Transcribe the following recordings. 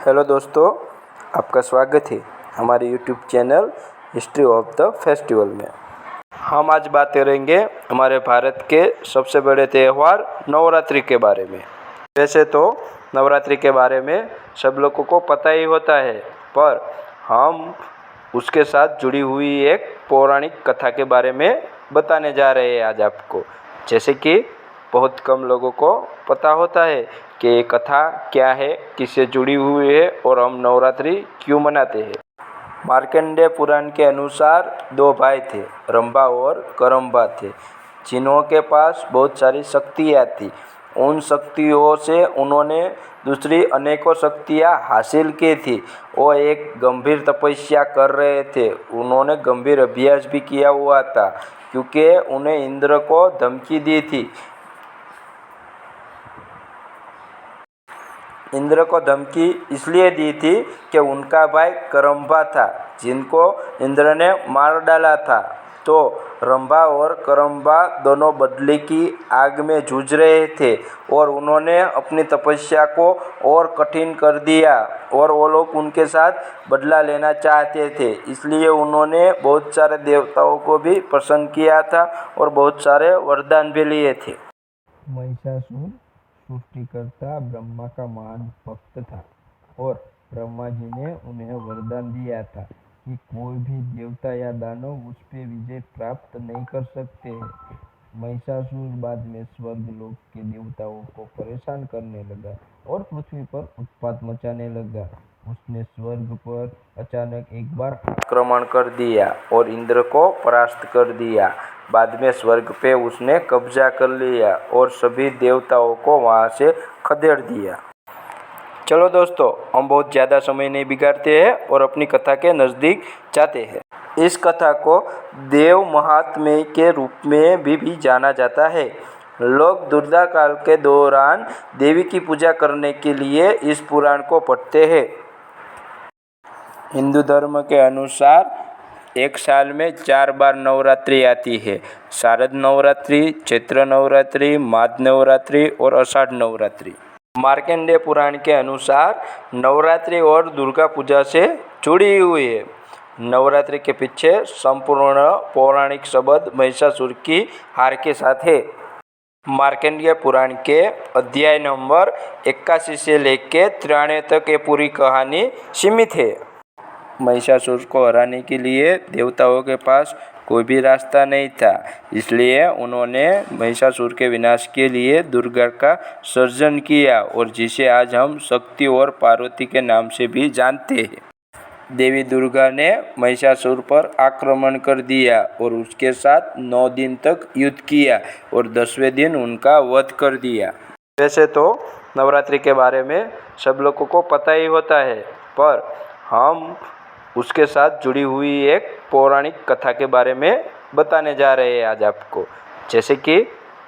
Hello दोस्तों, आपका स्वागत है हमारे YouTube channel history of the festival में। हम आज बात करेंगे हमारे भारत के सबसे बड़े त्यौहार नवरात्रि के बारे में। वैसे तो नवरात्रि के बारे में सब लोगों को पता ही होता है, पर हम उसके साथ जुड़ी हुई एक पौराणिक कथा के बारे में बताने जा रहे हैं आज आपको। जैसे कि बहुत कम लोगों को पता होता है कि ये कथा क्या है, किससे जुड़ी हुई है और हम नवरात्रि क्यों मनाते हैं। मार्कंडेय पुराण के अनुसार दो भाई थे, रंभा और करम्बा थे, जिन्हों के पास बहुत सारी शक्तियाँ थी। उन शक्तियों से उन्होंने दूसरी अनेकों शक्तियाँ हासिल की थी। वो एक गंभीर तपस्या कर रहे थे। उन्होंने गंभीर अभ्यास भी किया हुआ था, क्योंकि उन्हें इंद्र को धमकी दी थी। इंद्र को धमकी इसलिए दी थी कि उनका भाई करम्बा था, जिनको इंद्र ने मार डाला था। तो रंभा और करम्बा दोनों बदले की आग में जूझ रहे थे और उन्होंने अपनी तपस्या को और कठिन कर दिया और वो लोग उनके साथ बदला लेना चाहते थे। इसलिए उन्होंने बहुत सारे देवताओं को भी प्रसन्न किया था और बहुत सारे वरदान भी लिए थे। महिषासुर सृष्टिकर्ता ब्रह्मा का महान भक्त था और ब्रह्मा जी ने उन्हें वरदान दिया था कि कोई भी देवता या दानव उस पर विजय प्राप्त नहीं कर सकते हैं। महिषासुर बाद में स्वर्ग लोक के देवताओं को परेशान करने लगा और पृथ्वी पर उत्पात मचाने लगा। उसने स्वर्ग पर अचानक एक बार आक्रमण कर दिया और इंद्र को परास्त कर दिया। बाद में स्वर्ग पे उसने कब्जा कर लिया और सभी देवताओं को वहां से खदेड़ दिया। चलो दोस्तों, हम बहुत ज़्यादा समय नहीं बिगाड़ते हैं और अपनी कथा के नज़दीक जाते हैं। इस कथा को देव महात्म्य के रूप में भी जाना जाता है। लोग दुर्गा काल के दौरान देवी की पूजा करने के लिए इस पुराण को पढ़ते हैं। हिंदू धर्म के अनुसार एक साल में 4 बार नवरात्रि आती है। शारद नवरात्रि, चैत्र नवरात्रि, माघ नवरात्रि और आषाढ़ नवरात्रि। मार्कंडेय पुराण के अनुसार नवरात्रि और दुर्गा पूजा से जुड़ी हुई है। नवरात्रि के पीछे संपूर्ण पौराणिक संबंध महिषासुर की हार के साथ है। मार्कंडेय पुराण के अध्याय नंबर 81 से लेकर 93 तक ये पूरी कहानी सीमित है। महिषासुर को हराने के लिए देवताओं के पास कोई भी रास्ता नहीं था, इसलिए उन्होंने महिषासुर के विनाश के लिए दुर्गा का सृजन किया और जिसे आज हम शक्ति और पार्वती के नाम से भी जानते हैं। देवी दुर्गा ने महिषासुर पर आक्रमण कर दिया और उसके साथ 9 दिन तक युद्ध किया और 10वें दिन उनका वध कर दिया। वैसे तो नवरात्रि के बारे में सब लोगों को पता ही होता है, पर हम उसके साथ जुड़ी हुई एक पौराणिक कथा के बारे में बताने जा रहे हैं आज आपको। जैसे कि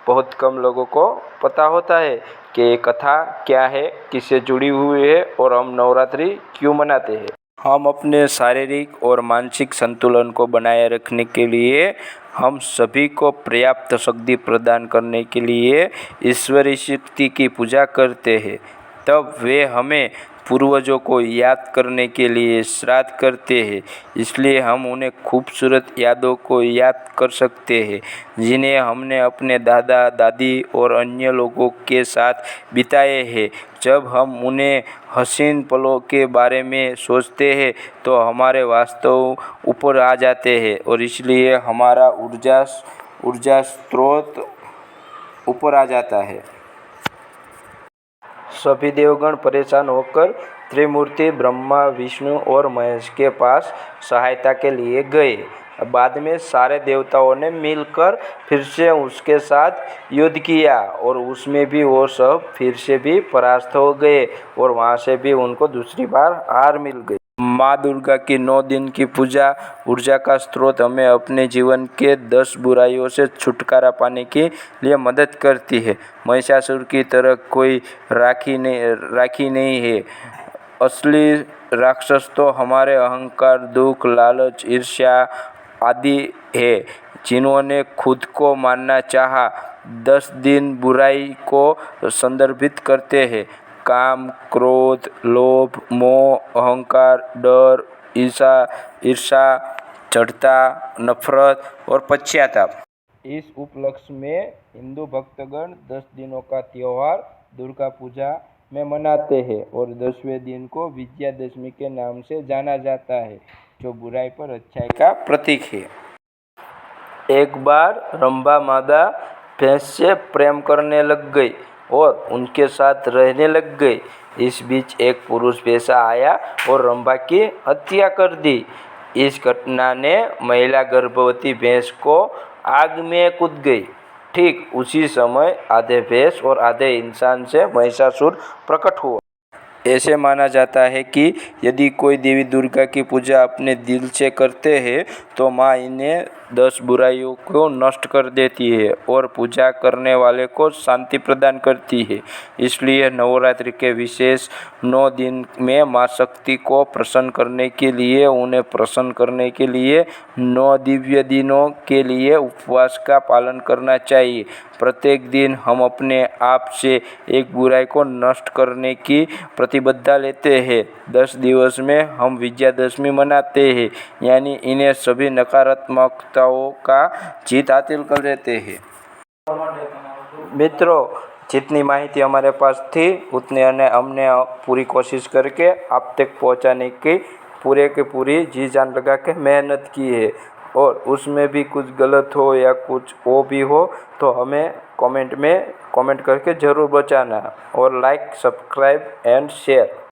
बहुत कम लोगों को पता होता है कि ये कथा क्या है, किससे जुड़ी हुई है और हम नवरात्रि क्यों मनाते हैं। हम अपने शारीरिक और मानसिक संतुलन को बनाए रखने के लिए हम सभी को पर्याप्त शक्ति प्रदान करने के लिए ईश्वरीय शक्ति की पूजा करते हैं। तब वे हमें पूर्वजों को याद करने के लिए श्राद्ध करते हैं, इसलिए हम उन्हें खूबसूरत यादों को याद कर सकते हैं जिन्हें हमने अपने दादा दादी और अन्य लोगों के साथ बिताए हैं। जब हम उन्हें हसीन पलों के बारे में सोचते हैं तो हमारे वास्तव ऊपर आ जाते हैं और इसलिए हमारा ऊर्जा स्रोत ऊपर आ जाता है। सभी देवगण परेशान होकर त्रिमूर्ति ब्रह्मा, विष्णु और महेश के पास सहायता के लिए गए। बाद में सारे देवताओं ने मिलकर फिर से उसके साथ युद्ध किया और उसमें भी वो सब फिर से भी परास्त हो गए और वहाँ से भी उनको दूसरी बार हार मिल गई। माँ दुर्गा की 9 दिन की पूजा ऊर्जा का स्रोत हमें अपने जीवन के 10 बुराइयों से छुटकारा पाने के लिए मदद करती है। महिषासुर की तरह कोई राखी नहीं है। असली राक्षस तो हमारे अहंकार, दुख, लालच, ईर्ष्या आदि है, जिन्होंने खुद को मानना चाहा। 10 दिन बुराई को संदर्भित करते हैं। काम, क्रोध, लोभ, मोह, अहंकार, डर, ईर्षा, जड़ता, नफरत और पश्चाताप। इस उपलक्ष्य में हिंदू भक्तगण 10 दिनों का त्योहार दुर्गा पूजा में मनाते हैं और 10वें दिन को विजयादशमी के नाम से जाना जाता है, जो बुराई पर अच्छाई का प्रतीक है। एक बार रंभा मादा भैंस से प्रेम करने लग गई और उनके साथ रहने लग गई। इस बीच एक पुरुष वैसा आया और रंभा की हत्या कर दी। इस घटना ने महिला गर्भवती भैंस को आग में कूद गई। ठीक उसी समय आधे भैंस और आधे इंसान से महिषासुर प्रकट हुआ। ऐसे माना जाता है कि यदि कोई देवी दुर्गा की पूजा अपने दिल से करते हैं तो माँ इन्हें 10 बुराइयों को नष्ट कर देती है और पूजा करने वाले को शांति प्रदान करती है। इसलिए नवरात्रि के विशेष 9 दिन में माँ शक्ति को प्रसन्न करने के लिए, उन्हें प्रसन्न करने के लिए 9 दिव्य दिनों के लिए उपवास का पालन करना चाहिए। प्रत्येक दिन हम अपने आप से एक बुराई को नष्ट करने की प्रतिबद्धता लेते हैं। 10 दिवस में हम विजयादशमी मनाते हैं, यानी इन्हें सभी नकारात्मकताओं का जीत हासिल कर लेते हैं। मित्रों, जितनी माहिती हमारे पास थी उतने हमने पूरी कोशिश करके आप तक पहुंचाने की पूरी जी जान लगा के मेहनत की है, और उसमें भी कुछ गलत हो या कुछ वो भी हो तो हमें कमेंट करके ज़रूर बताना, और लाइक, सब्सक्राइब एंड शेयर।